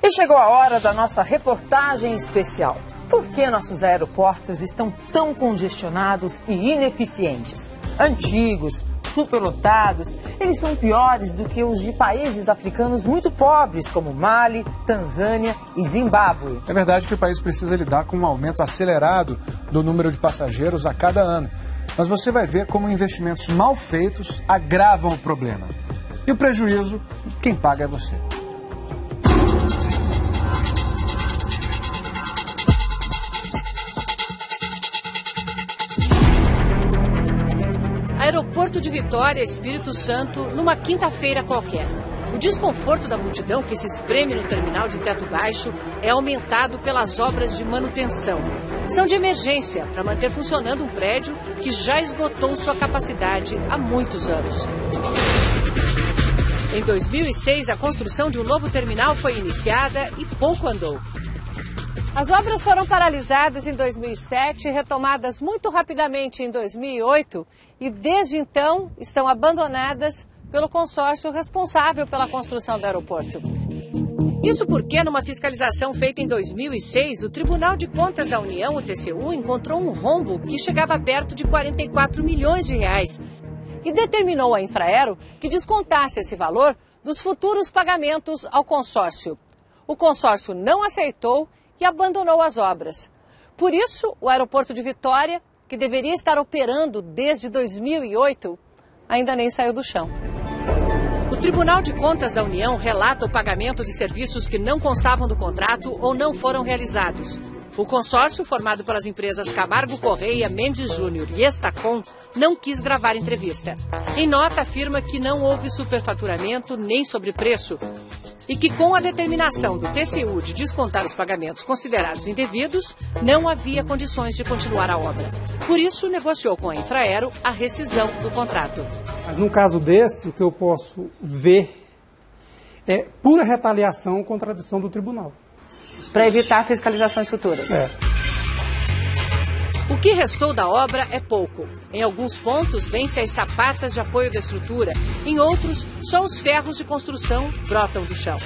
E chegou a hora da nossa reportagem especial. Por que nossos aeroportos estão tão congestionados e ineficientes? Antigos, superlotados, eles são piores do que os de países africanos muito pobres, como Mali, Tanzânia e Zimbábue. É verdade que o país precisa lidar com um aumento acelerado do número de passageiros a cada ano. Mas você vai ver como investimentos mal feitos agravam o problema. E o prejuízo, quem paga é você. Aeroporto de Vitória, Espírito Santo, numa quinta-feira qualquer. O desconforto da multidão que se espreme no terminal de teto baixo é aumentado pelas obras de manutenção. São de emergência para manter funcionando um prédio que já esgotou sua capacidade há muitos anos. Em 2006, a construção de um novo terminal foi iniciada e pouco andou. As obras foram paralisadas em 2007 e retomadas muito rapidamente em 2008 e desde então estão abandonadas pelo consórcio responsável pela construção do aeroporto. Isso porque, numa fiscalização feita em 2006, o Tribunal de Contas da União, o TCU, encontrou um rombo que chegava perto de 44 milhões de reais e determinou à Infraero que descontasse esse valor dos futuros pagamentos ao consórcio. O consórcio não aceitou e abandonou as obras. Por isso, o aeroporto de Vitória, que deveria estar operando desde 2008, ainda nem saiu do chão. O Tribunal de Contas da União relata o pagamento de serviços que não constavam do contrato ou não foram realizados. O consórcio, formado pelas empresas Camargo Correia, Mendes Júnior e Estacom, não quis gravar entrevista. Em nota, afirma que não houve superfaturamento nem sobrepreço e que, com a determinação do TCU de descontar os pagamentos considerados indevidos, não havia condições de continuar a obra. Por isso, negociou com a Infraero a rescisão do contrato. Mas num caso desse, o que eu posso ver é pura retaliação contra a decisão do tribunal. Para evitar fiscalizações futuras. O que restou da obra é pouco. Em alguns pontos, vence as sapatas de apoio da estrutura. Em outros, só os ferros de construção brotam do chão.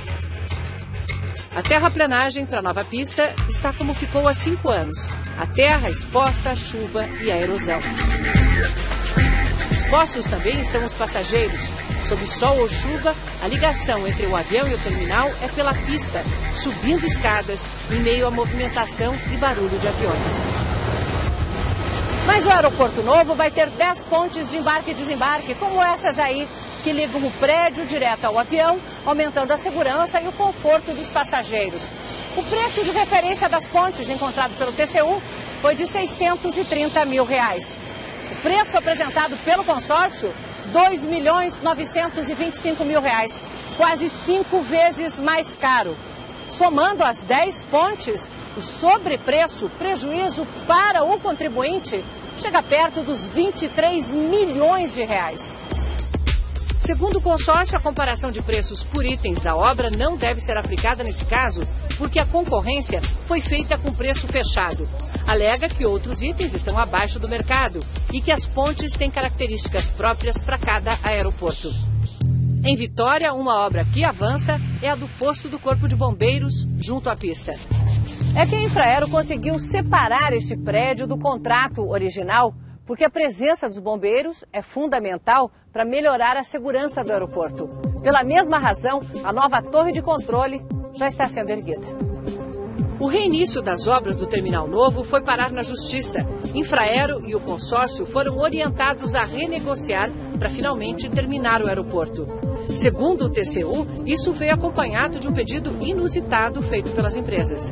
A terraplenagem para a nova pista está como ficou há 5 anos. A terra exposta à chuva e à erosão. Expostos também estão os passageiros. Sob sol ou chuva, a ligação entre o avião e o terminal é pela pista, subindo escadas em meio à movimentação e barulho de aviões. Mas o aeroporto novo vai ter 10 pontes de embarque e desembarque, como essas aí, que ligam o prédio direto ao avião, aumentando a segurança e o conforto dos passageiros. O preço de referência das pontes encontrado pelo TCU foi de R$ 630 mil. O preço apresentado pelo consórcio, R$ 2.925.000, quase 5 vezes mais caro. Somando as 10 pontes, o sobrepreço, prejuízo para o contribuinte, chega perto dos 23 milhões de reais. Segundo o consórcio, a comparação de preços por itens da obra não deve ser aplicada nesse caso, porque a concorrência foi feita com preço fechado. Alega que outros itens estão abaixo do mercado e que as pontes têm características próprias para cada aeroporto. Em Vitória, uma obra que avança é a do posto do Corpo de Bombeiros, junto à pista. É que a Infraero conseguiu separar este prédio do contrato original, porque a presença dos bombeiros é fundamental para melhorar a segurança do aeroporto. Pela mesma razão, a nova torre de controle já está sendo erguida. O reinício das obras do terminal novo foi parar na Justiça. Infraero e o consórcio foram orientados a renegociar para finalmente terminar o aeroporto. Segundo o TCU, isso veio acompanhado de um pedido inusitado feito pelas empresas.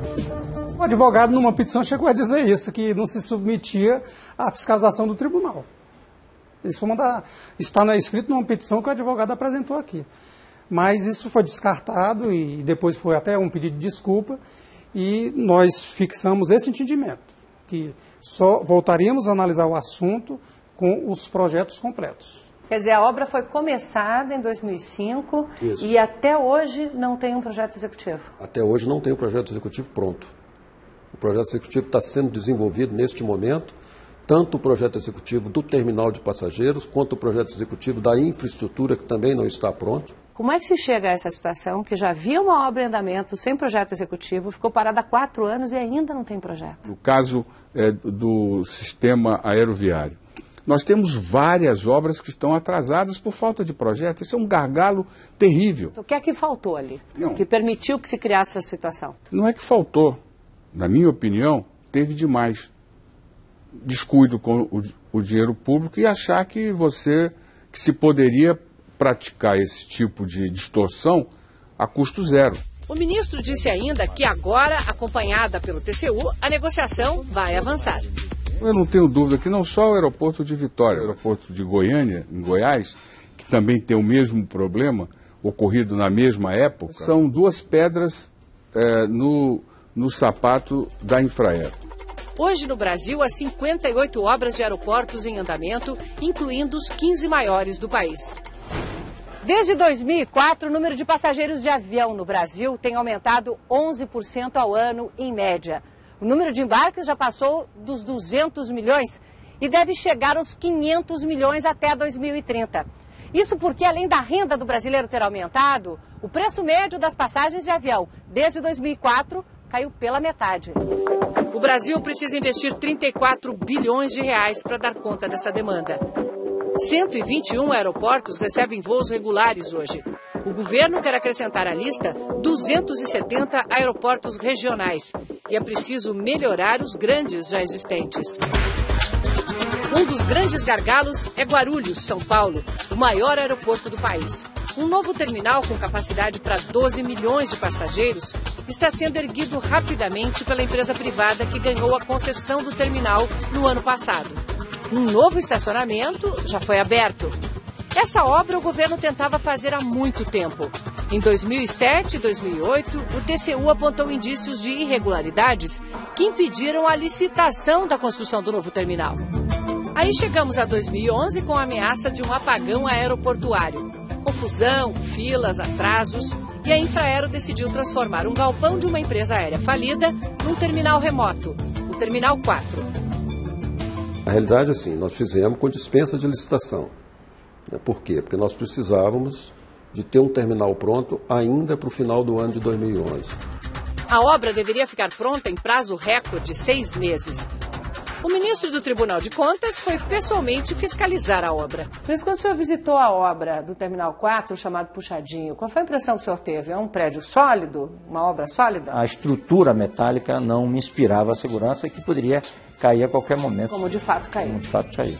O advogado, numa petição, chegou a dizer isso, que não se submetia à fiscalização do tribunal. Isso está escrito numa petição que o advogado apresentou aqui. Mas isso foi descartado e depois foi até um pedido de desculpa e nós fixamos esse entendimento, que só voltaríamos a analisar o assunto com os projetos completos. Quer dizer, a obra foi começada em 2005 Isso. E até hoje não tem um projeto executivo. Até hoje não tem o projeto executivo pronto. O projeto executivo está sendo desenvolvido neste momento, tanto o projeto executivo do terminal de passageiros, quanto o projeto executivo da infraestrutura, que também não está pronto. Como é que se chega a essa situação que já havia uma obra em andamento, sem projeto executivo, ficou parada há 4 anos e ainda não tem projeto? No caso do sistema aeroviário, nós temos várias obras que estão atrasadas por falta de projeto. Isso é um gargalo terrível. O que é que faltou ali, Não. que permitiu que se criasse essa situação? Não é que faltou. Na minha opinião, teve demais descuido com o dinheiro público e achar que se poderia praticar esse tipo de distorção a custo zero. O ministro disse ainda que agora, acompanhada pelo TCU, a negociação vai avançar. Eu não tenho dúvida que não só o aeroporto de Vitória, o aeroporto de Goiânia, em Goiás, que também tem o mesmo problema, ocorrido na mesma época, são 2 pedras no sapato da Infraero. Hoje no Brasil há 58 obras de aeroportos em andamento, incluindo os 15 maiores do país. Desde 2004, o número de passageiros de avião no Brasil tem aumentado 11% ao ano, em média. O número de embarques já passou dos 200 milhões e deve chegar aos 500 milhões até 2030. Isso porque, além da renda do brasileiro ter aumentado, o preço médio das passagens de avião desde 2004 caiu pela metade. O Brasil precisa investir 34 bilhões de reais para dar conta dessa demanda. 121 aeroportos recebem voos regulares hoje. O governo quer acrescentar à lista 270 aeroportos regionais. E é preciso melhorar os grandes já existentes. Um dos grandes gargalos é Guarulhos, São Paulo, o maior aeroporto do país. Um novo terminal com capacidade para 12 milhões de passageiros está sendo erguido rapidamente pela empresa privada que ganhou a concessão do terminal no ano passado. Um novo estacionamento já foi aberto. Essa obra o governo tentava fazer há muito tempo. Em 2007 e 2008, o TCU apontou indícios de irregularidades que impediram a licitação da construção do novo terminal. Aí chegamos a 2011 com a ameaça de um apagão aeroportuário. Confusão, filas, atrasos, e a Infraero decidiu transformar um galpão de uma empresa aérea falida num terminal remoto, o Terminal 4. A realidade é assim, nós fizemos com dispensa de licitação. Por quê? Porque nós precisávamos de ter um terminal pronto ainda para o final do ano de 2011. A obra deveria ficar pronta em prazo recorde de 6 meses. O ministro do Tribunal de Contas foi pessoalmente fiscalizar a obra. Mas quando o senhor visitou a obra do Terminal 4, chamado Puxadinho, qual foi a impressão que o senhor teve? É um prédio sólido? Uma obra sólida? A estrutura metálica não me inspirava a segurança que poderia cair a qualquer momento. Como de fato caiu. Como de fato caiu.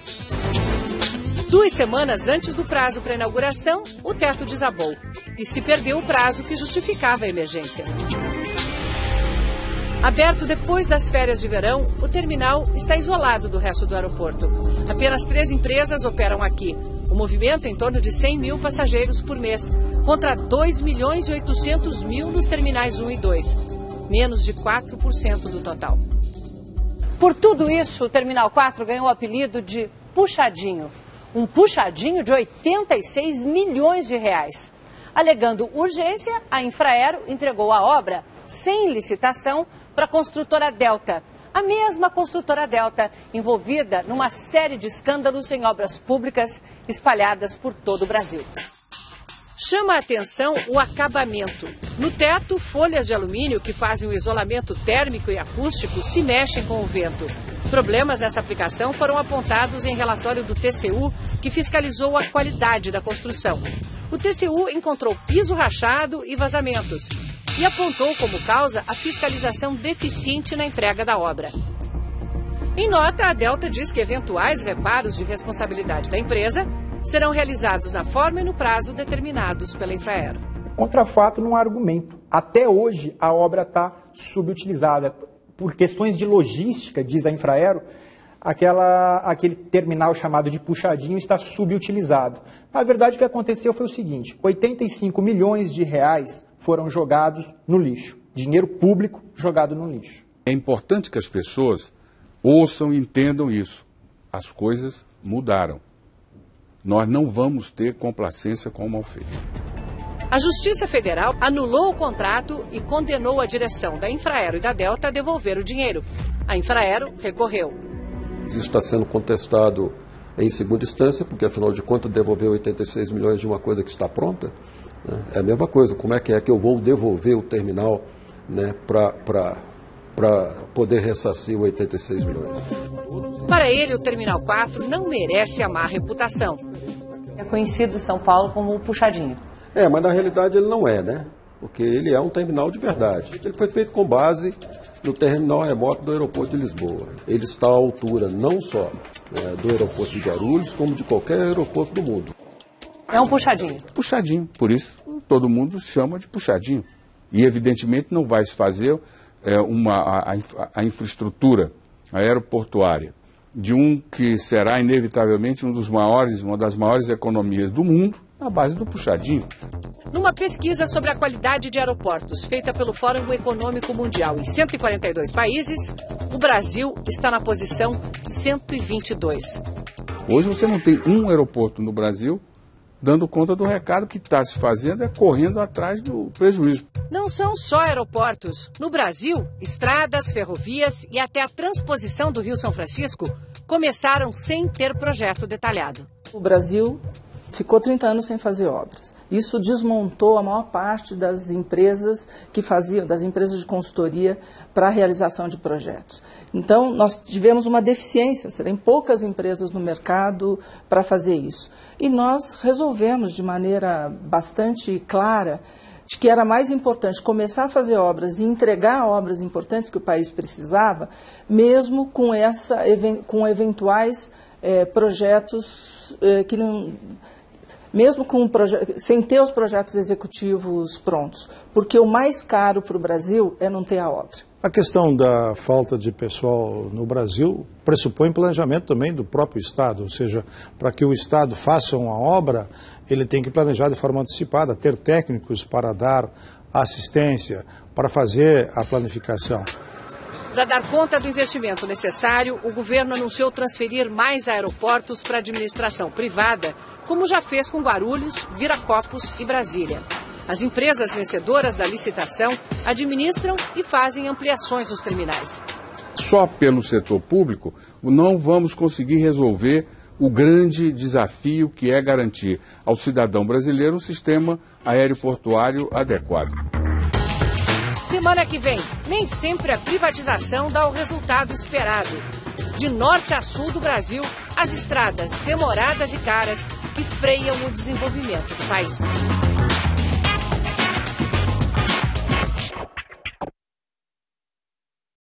2 semanas antes do prazo para a inauguração, o teto desabou. E se perdeu o prazo que justificava a emergência. Aberto depois das férias de verão, o terminal está isolado do resto do aeroporto. Apenas 3 empresas operam aqui. O movimento é em torno de 100 mil passageiros por mês, contra 2 milhões e 800 mil nos terminais 1 e 2. Menos de 4% do total. Por tudo isso, o Terminal 4 ganhou o apelido de Puxadinho. Um puxadinho de 86 milhões de reais. Alegando urgência, a Infraero entregou a obra sem licitação para a construtora Delta. A mesma construtora Delta, envolvida numa série de escândalos em obras públicas espalhadas por todo o Brasil. Chama a atenção o acabamento. No teto, folhas de alumínio que fazem o isolamento térmico e acústico se mexem com o vento. Problemas nessa aplicação foram apontados em relatório do TCU, que fiscalizou a qualidade da construção. O TCU encontrou piso rachado e vazamentos e apontou como causa a fiscalização deficiente na entrega da obra. Em nota, a Delta diz que eventuais reparos de responsabilidade da empresa serão realizados na forma e no prazo determinados pela Infraero. Contra fato não há argumento. Até hoje a obra está subutilizada. Por questões de logística, diz a Infraero, aquele terminal chamado de Puxadinho está subutilizado. Na verdade, o que aconteceu foi o seguinte: 85 milhões de reais foram jogados no lixo. Dinheiro público jogado no lixo. É importante que as pessoas ouçam e entendam isso. As coisas mudaram. Nós não vamos ter complacência com o mal feito. A Justiça Federal anulou o contrato e condenou a direção da Infraero e da Delta a devolver o dinheiro. A Infraero recorreu. Isso está sendo contestado em segunda instância, porque afinal de contas devolver 86 milhões de uma coisa que está pronta, Né? É a mesma coisa, como é que eu vou devolver o terminal, né, para poder ressarcir 86 milhões. Para ele, o Terminal 4 não merece a má reputação. É conhecido em São Paulo como o Puxadinho. Mas na realidade ele não é, né? Porque ele é um terminal de verdade. Ele foi feito com base no terminal remoto do aeroporto de Lisboa. Ele está à altura não só do aeroporto de Guarulhos, como de qualquer aeroporto do mundo. É um puxadinho. Puxadinho, por isso todo mundo chama de puxadinho. E evidentemente não vai se fazer a infraestrutura aeroportuária de um que será inevitavelmente uma das maiores economias do mundo, na base do puxadinho. Numa pesquisa sobre a qualidade de aeroportos feita pelo Fórum Econômico Mundial em 142 países, o Brasil está na posição 122. Hoje você não tem um aeroporto no Brasil dando conta do recado que está se fazendo, correndo atrás do prejuízo. Não são só aeroportos. No Brasil, estradas, ferrovias e até a transposição do Rio São Francisco começaram sem ter projeto detalhado. O Brasil ficou 30 anos sem fazer obras. Isso desmontou a maior parte das empresas das empresas de consultoria para a realização de projetos. Então, nós tivemos uma deficiência, você tem poucas empresas no mercado para fazer isso. E nós resolvemos de maneira bastante clara de que era mais importante começar a fazer obras e entregar obras importantes que o país precisava, mesmo com eventuais projetos que não... Mesmo sem ter os projetos executivos prontos, porque o mais caro para o Brasil é não ter a obra. A questão da falta de pessoal no Brasil pressupõe planejamento também do próprio Estado, ou seja, para que o Estado faça uma obra, ele tem que planejar de forma antecipada, ter técnicos para dar assistência, para fazer a planificação. Para dar conta do investimento necessário, o governo anunciou transferir mais aeroportos para a administração privada, como já fez com Guarulhos, Viracopos e Brasília. As empresas vencedoras da licitação administram e fazem ampliações nos terminais. Só pelo setor público não vamos conseguir resolver o grande desafio que é garantir ao cidadão brasileiro um sistema aeroportuário adequado. Semana que vem, nem sempre a privatização dá o resultado esperado. De norte a sul do Brasil, as estradas demoradas e caras que freiam o desenvolvimento do país.